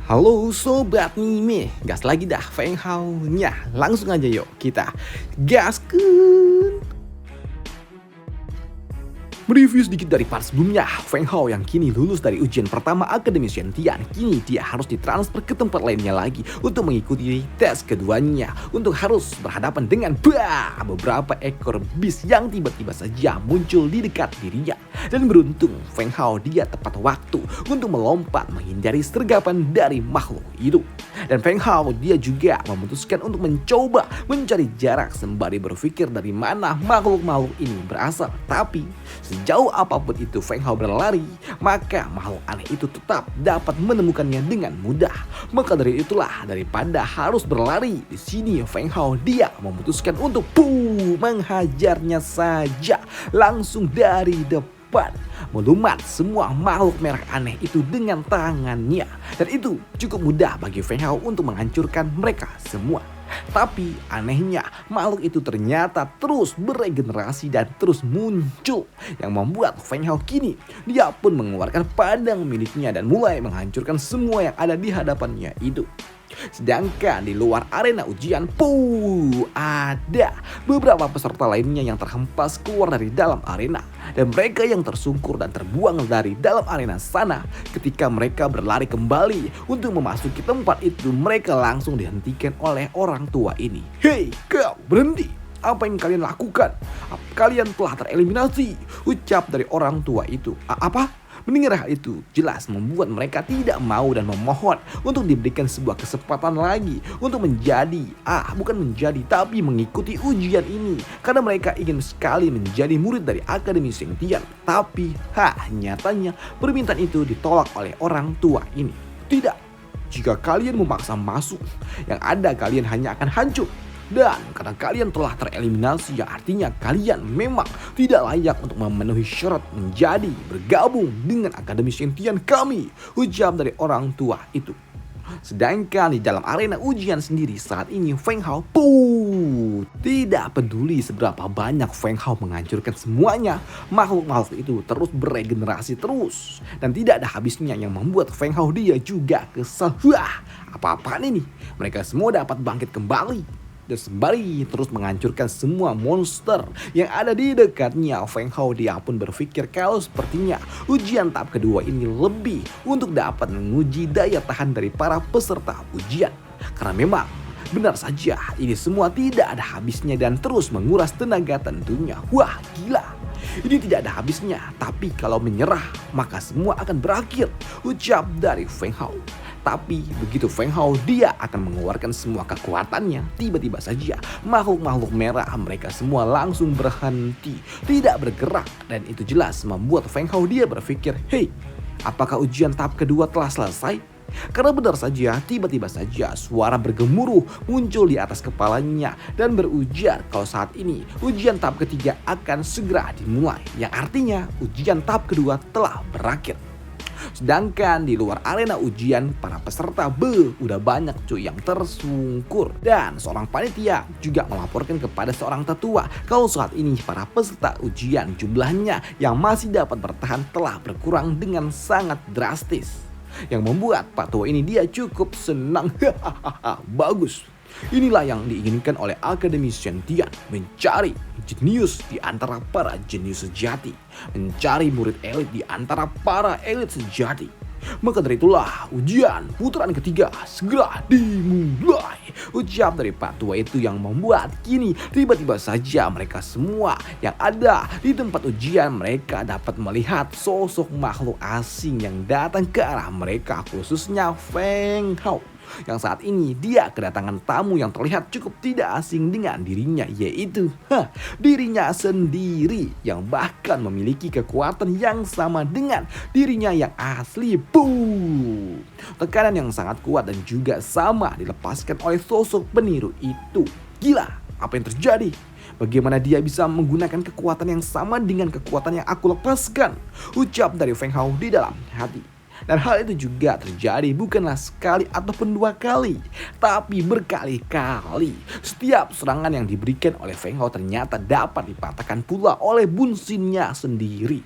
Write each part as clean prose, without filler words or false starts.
Halo sobat mime, gas lagi dah Feng Hao-nya. Langsung aja yuk kita gaskeun. Mereview sedikit dari part sebelumnya, Feng Hao yang kini lulus dari ujian pertama Akademi Sentian, kini dia harus ditransfer ke tempat lainnya lagi untuk mengikuti tes keduanya, untuk harus berhadapan dengan beberapa ekor beast yang tiba-tiba saja muncul di dekat dirinya. Dan beruntung Feng Hao dia tepat waktu untuk melompat menghindari sergapan dari makhluk itu. Dan Feng Hao dia juga memutuskan untuk mencoba mencari jarak sembari berpikir dari mana makhluk-makhluk ini berasal. Tapi sejauh apapun itu Feng Hao berlari, maka makhluk aneh itu tetap dapat menemukannya dengan mudah. Maka dari itulah, daripada harus berlari di sini, Feng Hao dia memutuskan untuk menghajarnya saja langsung dari depan, melumat semua makhluk merah aneh itu dengan tangannya. Dan itu cukup mudah bagi Feng Hao untuk menghancurkan mereka semua. Tapi anehnya makhluk itu ternyata terus beregenerasi dan terus muncul, yang membuat Feng Hao kini dia pun mengeluarkan pedang miliknya dan mulai menghancurkan semua yang ada di hadapannya itu. Sedangkan di luar arena ujian, ada beberapa peserta lainnya yang terhempas keluar dari dalam arena. Dan mereka yang tersungkur dan terbuang dari dalam arena sana, ketika mereka berlari kembali untuk memasuki tempat itu, mereka langsung dihentikan oleh orang tua ini. Hei, kau berhenti! Apa yang kalian lakukan? Kalian telah tereliminasi, ucap dari orang tua itu. Apa? Mendengar hal itu jelas membuat mereka tidak mau dan memohon untuk diberikan sebuah kesempatan lagi untuk tapi mengikuti ujian ini, karena mereka ingin sekali menjadi murid dari Akademi Sentian. Tapi nyatanya permintaan itu ditolak oleh orang tua ini. Tidak, jika kalian memaksa masuk, yang ada kalian hanya akan hancur. Dan karena kalian telah tereliminasi, ya artinya kalian memang tidak layak untuk memenuhi syarat menjadi bergabung dengan Akademi Sentian kami, ucap dari orang tua itu. Sedangkan di dalam arena ujian sendiri saat ini Feng Hao tidak peduli seberapa banyak Feng Hao menghancurkan semuanya, makhluk-makhluk itu terus beregenerasi terus dan tidak ada habisnya, yang membuat Feng Hao dia juga kesal. Apa-apaan ini? Mereka semua dapat bangkit kembali. Dan sembari terus menghancurkan semua monster yang ada di dekatnya, Feng Hao dia pun berpikir kalau sepertinya ujian tahap kedua ini lebih untuk dapat menguji daya tahan dari para peserta ujian. Karena memang benar saja ini semua tidak ada habisnya dan terus menguras tenaga tentunya. Wah, gila. Ini tidak ada habisnya, tapi kalau menyerah maka semua akan berakhir, ucap dari Feng Hao. Tapi begitu Feng Hao dia akan mengeluarkan semua kekuatannya, tiba-tiba saja makhluk-makhluk merah mereka semua langsung berhenti, tidak bergerak. Dan itu jelas membuat Feng Hao dia berpikir, hei, apakah ujian tahap kedua telah selesai? Karena benar saja tiba-tiba saja suara bergemuruh muncul di atas kepalanya dan berujar kalau saat ini ujian tahap ketiga akan segera dimulai, yang artinya ujian tahap kedua telah berakhir. Sedangkan di luar arena ujian, para peserta udah banyak cuy yang tersungkur. Dan seorang panitia juga melaporkan kepada seorang tetua kalau saat ini para peserta ujian jumlahnya yang masih dapat bertahan telah berkurang dengan sangat drastis, yang membuat Pak Tua ini dia cukup senang. Bagus. Inilah yang diinginkan oleh Akademi Sentian, mencari jenius di antara para jenius sejati, mencari murid elit di antara para elit sejati. Maka dari itulah ujian putaran ketiga segera dimulai, ucap dari Pak Tua itu, yang membuat kini tiba-tiba saja mereka semua yang ada di tempat ujian mereka dapat melihat sosok makhluk asing yang datang ke arah mereka, khususnya Feng Hao, yang saat ini dia kedatangan tamu yang terlihat cukup tidak asing dengan dirinya, yaitu dirinya sendiri yang bahkan memiliki kekuatan yang sama dengan dirinya yang asli. Tekanan yang sangat kuat dan juga sama dilepaskan oleh sosok peniru itu. Gila, apa yang terjadi? Bagaimana dia bisa menggunakan kekuatan yang sama dengan kekuatan yang aku lepaskan? Ucap dari Feng Hao di dalam hati. Dan hal itu juga terjadi bukanlah sekali ataupun dua kali, tapi berkali-kali. Setiap serangan yang diberikan oleh Feng Hao ternyata dapat dipatahkan pula oleh Bun Xinnya sendiri.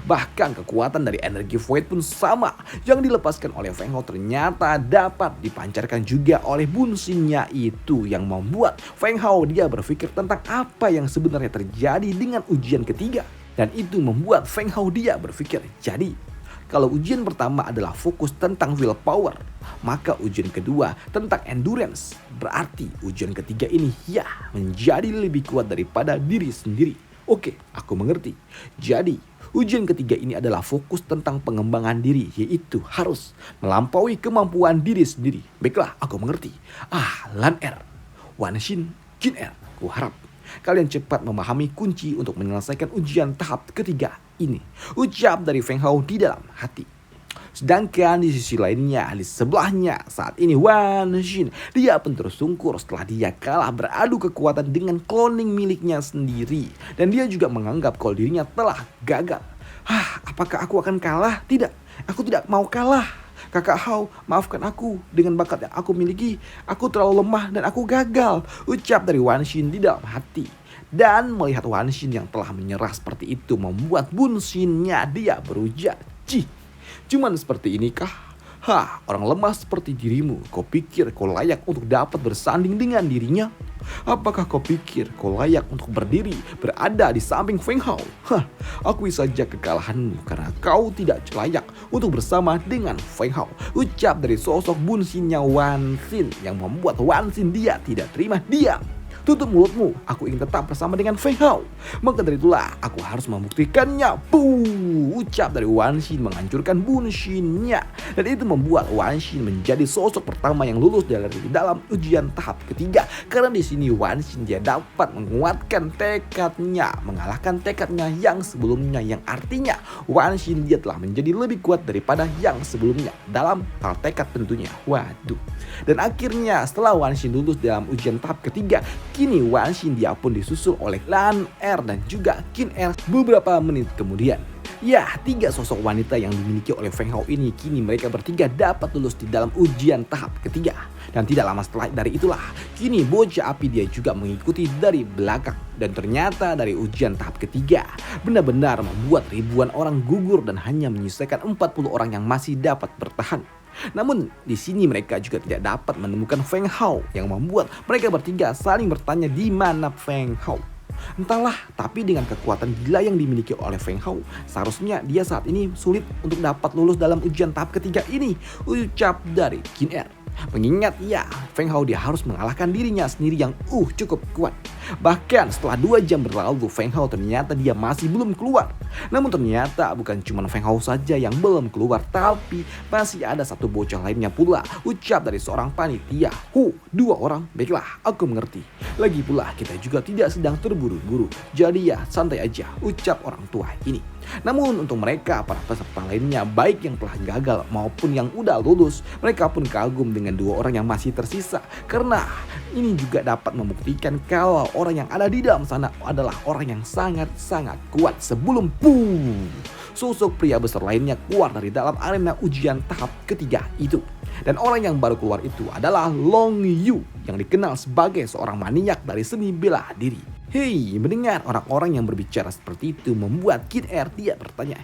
Bahkan kekuatan dari energi void pun sama, yang dilepaskan oleh Feng Hao ternyata dapat dipancarkan juga oleh Bun Xinnya itu, yang membuat Feng Hao dia berpikir tentang apa yang sebenarnya terjadi dengan ujian ketiga. Dan itu membuat Feng Hao dia berpikir, jadi kalau ujian pertama adalah fokus tentang willpower, maka ujian kedua tentang endurance. Berarti ujian ketiga ini ya menjadi lebih kuat daripada diri sendiri. Oke, aku mengerti. Jadi ujian ketiga ini adalah fokus tentang pengembangan diri, yaitu harus melampaui kemampuan diri sendiri. Baiklah, aku mengerti. Lan Er, Wan Xin, Qin Er, ku harap kalian cepat memahami kunci untuk menyelesaikan ujian tahap ketiga ini, ucap dari Feng Hao di dalam hati. Sedangkan di sisi lainnya, di sebelahnya saat ini Wan Xin, dia pun tersungkur setelah dia kalah beradu kekuatan dengan cloning miliknya sendiri. Dan dia juga menganggap kalau dirinya telah gagal. Apakah aku akan kalah? Tidak, aku tidak mau kalah. Kakak Hao, maafkan aku, dengan bakat yang aku miliki, aku terlalu lemah dan aku gagal, ucap dari Wan Xin di dalam hati. Dan melihat Wan Xin yang telah menyerah seperti itu membuat Bun Xinnya dia berujar, cuman seperti inikah? Orang lemah seperti dirimu, kau pikir kau layak untuk dapat bersanding dengan dirinya? Apakah kau pikir kau layak untuk berdiri berada di samping Feng Hao? Akui saja kekalahanmu karena kau tidak layak untuk bersama dengan Feng Hao, ucap dari sosok Bun Xinnya Wan Xin, yang membuat Wan Xin dia tidak terima diam. Tutup mulutmu, aku ingin tetap bersama dengan Feng Hao. Maka dari itulah aku harus membuktikannya. Ucap dari Wan Xin menghancurkan Bun Xinnya. Dan itu membuat Wan Xin menjadi sosok pertama yang lulus dari dalam ujian tahap ketiga. Karena di sini Wan Xin dia dapat menguatkan tekadnya, mengalahkan tekadnya yang sebelumnya, yang artinya Wan Xin dia telah menjadi lebih kuat daripada yang sebelumnya dalam hal tekad tentunya. Waduh. Dan akhirnya setelah Wan Xin lulus dalam ujian tahap ketiga, kini Wan Xin dia pun disusul oleh Lan Er dan juga Qin Er beberapa menit kemudian. Ya, 3 sosok wanita yang dimiliki oleh Feng Hao ini, kini mereka bertiga dapat lulus di dalam ujian tahap ketiga. Dan tidak lama setelah dari itulah, kini bocah api dia juga mengikuti dari belakang. Dan ternyata dari ujian tahap ketiga benar-benar membuat ribuan orang gugur dan hanya menyisakan 40 orang yang masih dapat bertahan. Namun di sini mereka juga tidak dapat menemukan Feng Hao, yang membuat mereka bertiga saling bertanya di mana Feng Hao. Entahlah, tapi dengan kekuatan gila yang dimiliki oleh Feng Hao, seharusnya dia saat ini sulit untuk dapat lulus dalam ujian tahap ketiga ini, ucap dari Qin Er. Mengingat ya, Feng Hao dia harus mengalahkan dirinya sendiri yang cukup kuat. Bahkan setelah 2 jam berlalu, Feng Hao ternyata dia masih belum keluar. Namun ternyata bukan cuma Feng Hao saja yang belum keluar, tapi masih ada satu bocah lainnya pula, ucap dari seorang panitia. 2 orang, baiklah, aku mengerti. Lagi pula kita juga tidak sedang terburu-buru, jadi ya santai aja, ucap orang tua ini. Namun untuk mereka, para peserta lainnya, baik yang telah gagal maupun yang udah lulus, mereka pun kagum dengan 2 orang yang masih tersisa. Karena ini juga dapat membuktikan kalau orang yang ada di dalam sana adalah orang yang sangat-sangat kuat sebelum sosok pria besar lainnya keluar dari dalam arena ujian tahap ketiga itu. Dan orang yang baru keluar itu adalah Long Yu, yang dikenal sebagai seorang maniak dari seni bela diri. Mendengar orang-orang yang berbicara seperti itu membuat Qin Er dia bertanya,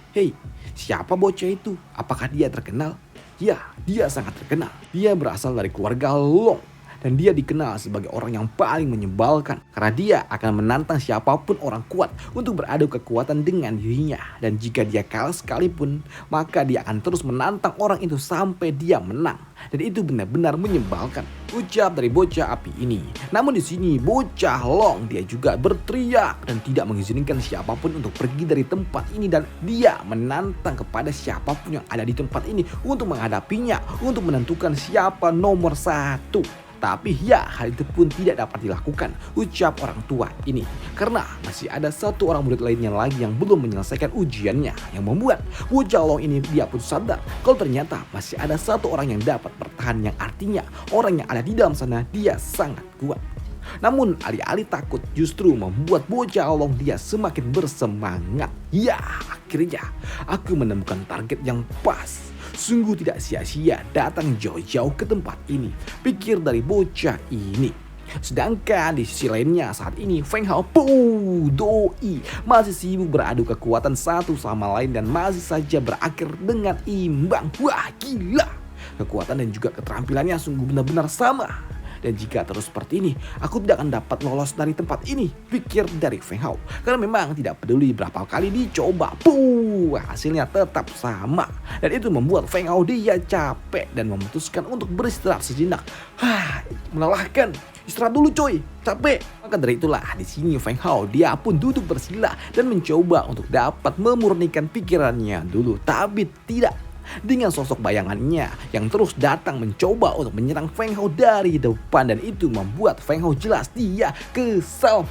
siapa bocah itu? Apakah dia terkenal? Ya, dia sangat terkenal. Dia berasal dari keluarga Long. Dan dia dikenal sebagai orang yang paling menyebalkan karena dia akan menantang siapapun orang kuat untuk beradu kekuatan dengan dirinya. Dan jika dia kalah sekalipun, maka dia akan terus menantang orang itu sampai dia menang. Dan itu benar-benar menyebalkan, ucap dari bocah api ini. Namun di sini bocah Long dia juga berteriak dan tidak mengizinkan siapapun untuk pergi dari tempat ini, dan dia menantang kepada siapapun yang ada di tempat ini untuk menghadapinya, untuk menentukan siapa nomor 1. Tapi ya, hal itu pun tidak dapat dilakukan, ucap orang tua ini. Karena masih ada 1 orang murid lainnya lagi yang belum menyelesaikan ujiannya, yang membuat bocah Long ini dia pun sadar kalau ternyata masih ada 1 orang yang dapat bertahan, yang artinya orang yang ada di dalam sana dia sangat kuat. Namun alih-alih takut justru membuat bocah Long dia semakin bersemangat. Ya, akhirnya aku menemukan target yang pas. Sungguh tidak sia-sia datang jauh-jauh ke tempat ini, pikir dari bocah ini. Sedangkan di sisi lainnya saat ini Feng Hao Doi masih sibuk beradu kekuatan satu sama lain dan masih saja berakhir dengan imbang. Wah gila, kekuatan dan juga keterampilannya sungguh benar-benar sama. Dan jika terus seperti ini, aku tidak akan dapat lolos dari tempat ini, pikir dari Feng Hao. Karena memang tidak peduli berapa kali dicoba, hasilnya tetap sama. Dan itu membuat Feng Hao dia capek dan memutuskan untuk beristirahat sejenak. Melelahkan. Istirahat dulu coy, capek. Maka dari itulah di sini Feng Hao dia pun duduk bersila dan mencoba untuk dapat memurnikan pikirannya dulu. Tapi tidak. Dengan sosok bayangannya yang terus datang mencoba untuk menyerang Feng Hao dari depan, dan itu membuat Feng Hao jelas dia kesal.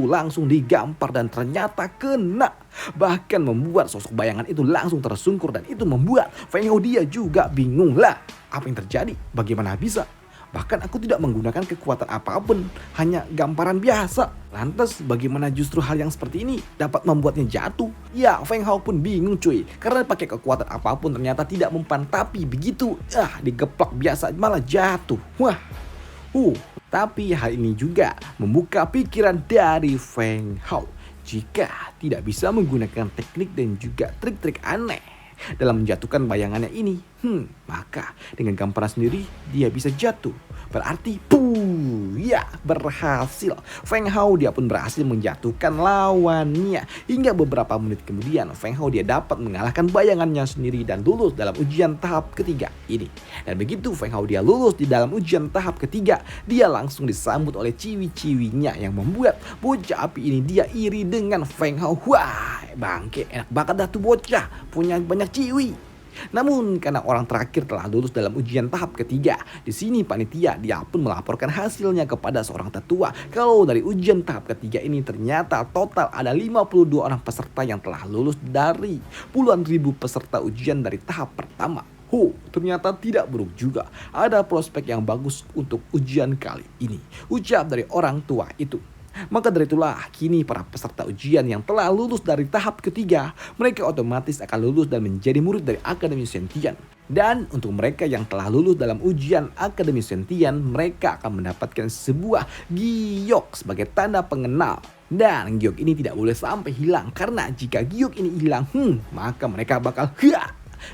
Langsung digampar dan ternyata kena. Bahkan membuat sosok bayangan itu langsung tersungkur, dan itu membuat Feng Hao dia juga bingung lah. Apa yang terjadi? Bagaimana bisa? Bahkan aku tidak menggunakan kekuatan apapun, hanya gamparan biasa. Lantas bagaimana justru hal yang seperti ini dapat membuatnya jatuh? Ya, Feng Hao pun bingung cuy, karena pakai kekuatan apapun ternyata tidak mempan. Tapi begitu digeplak biasa malah jatuh. Tapi hal ini juga membuka pikiran dari Feng Hao. Jika tidak bisa menggunakan teknik dan juga trik-trik aneh dalam menjatuhkan bayangannya ini, maka dengan gamparan sendiri dia bisa jatuh. Berarti berhasil. Feng Hao dia pun berhasil menjatuhkan lawannya. Hingga beberapa menit kemudian Feng Hao dia dapat mengalahkan bayangannya sendiri dan lulus dalam ujian tahap ketiga ini. Dan begitu Feng Hao dia lulus di dalam ujian tahap ketiga, dia langsung disambut oleh ciwi-ciwinya yang membuat bocah api ini dia iri dengan Feng Hao. Wah bangke, enak banget dah tuh bocah, punya banyak ciwi. Namun karena orang terakhir telah lulus dalam ujian tahap ketiga, di sini panitia dia pun melaporkan hasilnya kepada seorang tetua. Kalau dari ujian tahap ketiga ini ternyata total ada 52 orang peserta yang telah lulus dari puluhan ribu peserta ujian dari tahap pertama. Ternyata tidak buruk juga. Ada prospek yang bagus untuk ujian kali ini, ucap dari orang tua itu. Maka dari itulah kini para peserta ujian yang telah lulus dari tahap ketiga, mereka otomatis akan lulus dan menjadi murid dari Akademi Sentian. Dan untuk mereka yang telah lulus dalam ujian Akademi Sentian, mereka akan mendapatkan sebuah giok sebagai tanda pengenal. Dan giok ini tidak boleh sampai hilang, karena jika giok ini hilang, maka mereka bakal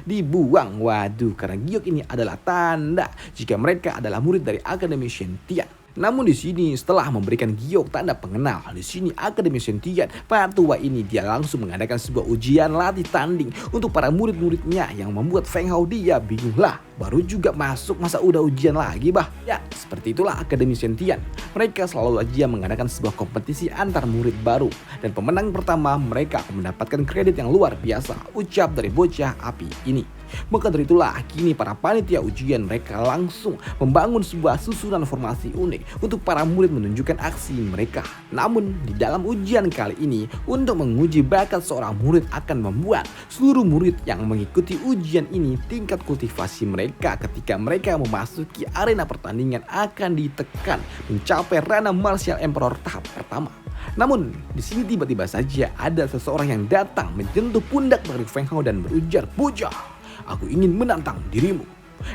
dibuang. Waduh, karena giok ini adalah tanda jika mereka adalah murid dari Akademi Sentian. Namun di sini setelah memberikan giok tanda pengenal, di sini Akademi Sentian, Pak Tua ini dia langsung mengadakan sebuah ujian latih tanding untuk para murid-muridnya yang membuat Feng Hao dia bingung lah. Baru juga masuk masa udah ujian lagi bah? Ya seperti itulah Akademi Sentian. Mereka selalu aja mengadakan sebuah kompetisi antar murid baru. Dan pemenang pertama mereka akan mendapatkan kredit yang luar biasa, ucap dari bocah api ini. Maka dari itulah kini para panitia ujian mereka langsung membangun sebuah susunan formasi unik untuk para murid menunjukkan aksi mereka. Namun di dalam ujian kali ini, untuk menguji bakat seorang murid akan membuat seluruh murid yang mengikuti ujian ini tingkat kultivasi mereka ketika mereka memasuki arena pertandingan akan ditekan mencapai ranah Martial Emperor tahap pertama. Namun di sini tiba-tiba saja ada seseorang yang datang menyentuh pundak dari Feng Hao dan berujar, "Bocah, aku ingin menantang dirimu."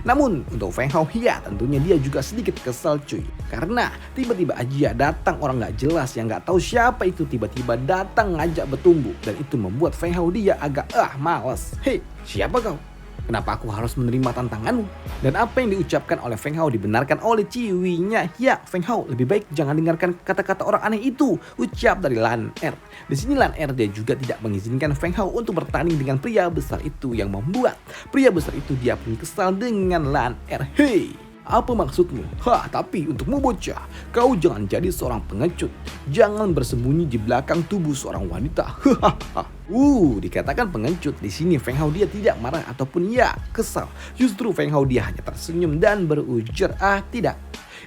Namun untuk Feng Hao ya tentunya dia juga sedikit kesal cuy. Karena tiba-tiba aja datang orang gak jelas yang gak tahu siapa itu, tiba-tiba datang ngajak bertumbuh. Dan itu membuat Feng Hao dia agak males. "Hei, siapa kau? Kenapa aku harus menerima tantanganmu?" Dan apa yang diucapkan oleh Feng Hao dibenarkan oleh ciwinya. "Ya Feng Hao, lebih baik jangan dengarkan kata-kata orang aneh itu," ucap dari Lan Er. Di sini Lan Er dia juga tidak mengizinkan Feng Hao untuk bertanding dengan pria besar itu, yang membuat pria besar itu dia pun kesal dengan Lan Er. "Hei, apa maksudmu? Tapi untukmu bocah, kau jangan jadi seorang pengecut. Jangan bersembunyi di belakang tubuh seorang wanita." Dikatakan pengecut. Di sini Feng Hao dia tidak marah ataupun kesal. Justru Feng Hao dia hanya tersenyum dan berujar, "Tidak.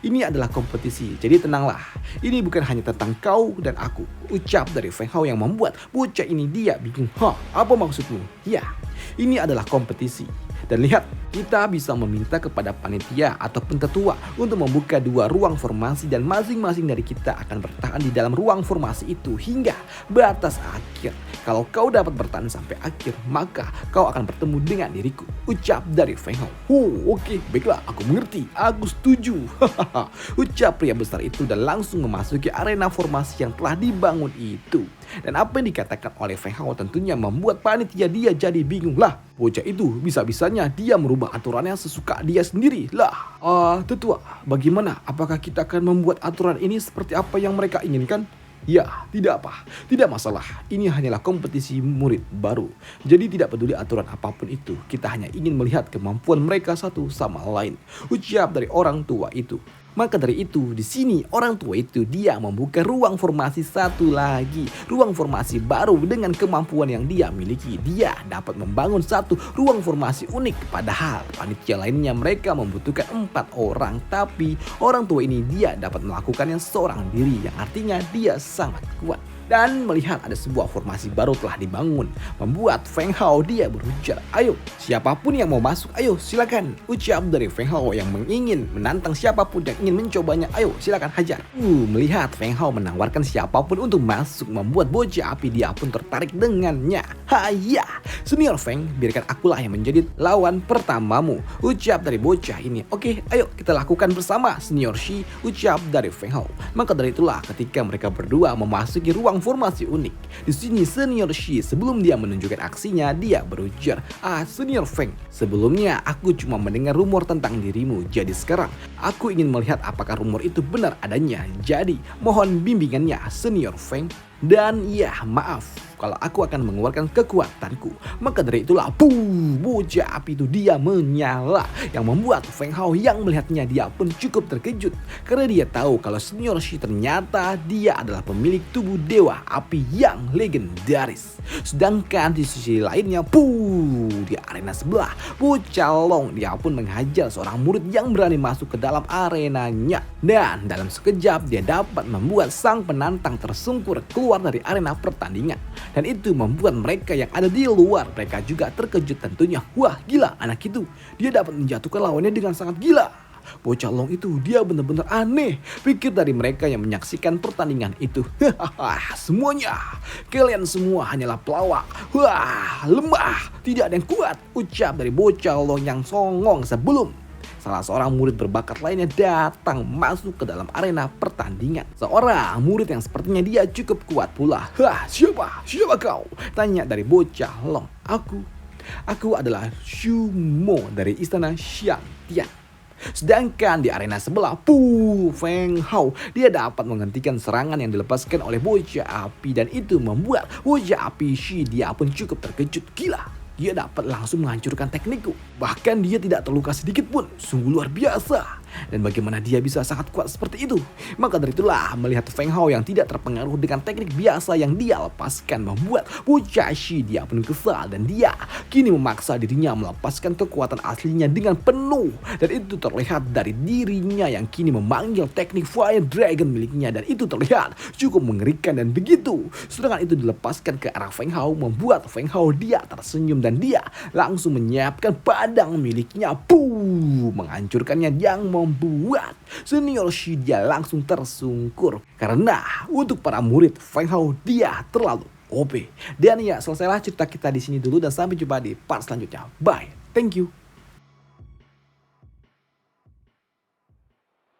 Ini adalah kompetisi, jadi tenanglah. Ini bukan hanya tentang kau dan aku," ucap dari Feng Hao yang membuat bocah ini dia bingung. "Apa maksudmu?" "Ya, ini adalah kompetisi. Dan lihat, kita bisa meminta kepada panitia atau pentetua untuk membuka 2 ruang formasi dan masing-masing dari kita akan bertahan di dalam ruang formasi itu hingga batas akhir. Kalau kau dapat bertahan sampai akhir, maka kau akan bertemu dengan diriku, ucap dari Feng Hao. Oke, baiklah, aku mengerti, aku setuju. Ucap pria besar itu dan langsung memasuki arena formasi yang telah dibangun itu. Dan apa yang dikatakan oleh Feng Hao tentunya membuat panitia dia jadi bingung. Lah, bocah itu bisa-bisanya dia merubah aturannya sesuka dia sendiri. Lah, tetua, bagaimana? Apakah kita akan membuat aturan ini seperti apa yang mereka inginkan? Ya, tidak apa, tidak masalah. Ini hanyalah kompetisi murid baru. Jadi tidak peduli aturan apapun itu, kita hanya ingin melihat kemampuan mereka satu sama lain, ucap dari orang tua itu. Maka dari itu, di sini orang tua itu dia membuka ruang formasi satu lagi. Ruang formasi baru dengan kemampuan yang dia miliki. Dia dapat membangun satu ruang formasi unik. Padahal panitia lainnya mereka membutuhkan 4 orang. Tapi orang tua ini dia dapat melakukannya seorang diri. Yang artinya dia sangat kuat. Dan melihat ada sebuah formasi baru telah dibangun, membuat Feng Hao dia berujar, ayo siapapun yang mau masuk, ayo silakan, ucap dari Feng Hao yang ingin menantang siapapun yang ingin mencobanya, ayo silakan hajar. Melihat Feng Hao menawarkan siapapun untuk masuk, membuat bocah api dia pun tertarik dengannya. Haya, senior Feng, biarkan akulah yang menjadi lawan pertamamu, ucap dari bocah ini. Oke, ayo kita lakukan bersama, senior Shi, ucap dari Feng Hao. Maka dari itulah ketika mereka berdua memasuki ruang formasi unik. Di sini senior Shi sebelum dia menunjukkan aksinya dia berujar, senior Feng, sebelumnya aku cuma mendengar rumor tentang dirimu. Jadi sekarang aku ingin melihat apakah rumor itu benar adanya. Jadi mohon bimbingannya senior Feng. Dan ya maaf kalau aku akan mengeluarkan kekuatanku. Maka dari itulah bocah api itu dia menyala, yang membuat Feng Hao yang melihatnya dia pun cukup terkejut. Karena dia tahu kalau senior Shi ternyata dia adalah pemilik tubuh dewa api yang legendaris. Sedangkan di sisi lainnya di arena sebelah, bocah Long dia pun menghajar seorang murid yang berani masuk ke dalam arenanya. Dan dalam sekejap dia dapat membuat sang penantang tersungkur keluar dari arena pertandingan. Dan itu membuat mereka yang ada di luar, mereka juga terkejut tentunya. Wah gila, anak itu, dia dapat menjatuhkan lawannya dengan sangat gila. Bocah Long itu dia benar-benar aneh, pikir dari mereka yang menyaksikan pertandingan itu. Semuanya, kalian semua hanyalah pelawak. Wah, lemah, tidak ada yang kuat, ucap dari bocah Long yang songong sebelum salah seorang murid berbakat lainnya datang masuk ke dalam arena pertandingan. Seorang murid yang sepertinya dia cukup kuat pula. Siapa? Siapa kau? Tanya dari bocah Long. Aku adalah Shumo dari istana Xiangtian. Sedangkan di arena sebelah, Feng Hao dia dapat menghentikan serangan yang dilepaskan oleh bocah api. Dan itu membuat bocah api Shi dia pun cukup terkejut. Gila, dia dapat langsung menghancurkan teknikku. Bahkan dia tidak terluka sedikit pun. Sungguh luar biasa. Dan bagaimana dia bisa sangat kuat seperti itu? Maka dari itulah melihat Feng Hao yang tidak terpengaruh dengan teknik biasa yang dia lepaskan, membuat bocah Shi dia pun kesal. Dan dia kini memaksa dirinya melepaskan kekuatan aslinya dengan penuh. Dan itu terlihat dari dirinya yang kini memanggil teknik Fire Dragon miliknya. Dan itu terlihat cukup mengerikan. Dan begitu serangan itu dilepaskan ke arah Feng Hao, membuat Feng Hao dia tersenyum. Dan dia langsung menyiapkan pedang miliknya, menghancurkannya, yang membuat senior Shi dia langsung tersungkur. Karena untuk para murid Feng Hao dia terlalu OP. Dan ya, selesailah cerita kita di sini dulu dan sampai jumpa di part selanjutnya. Bye, thank you.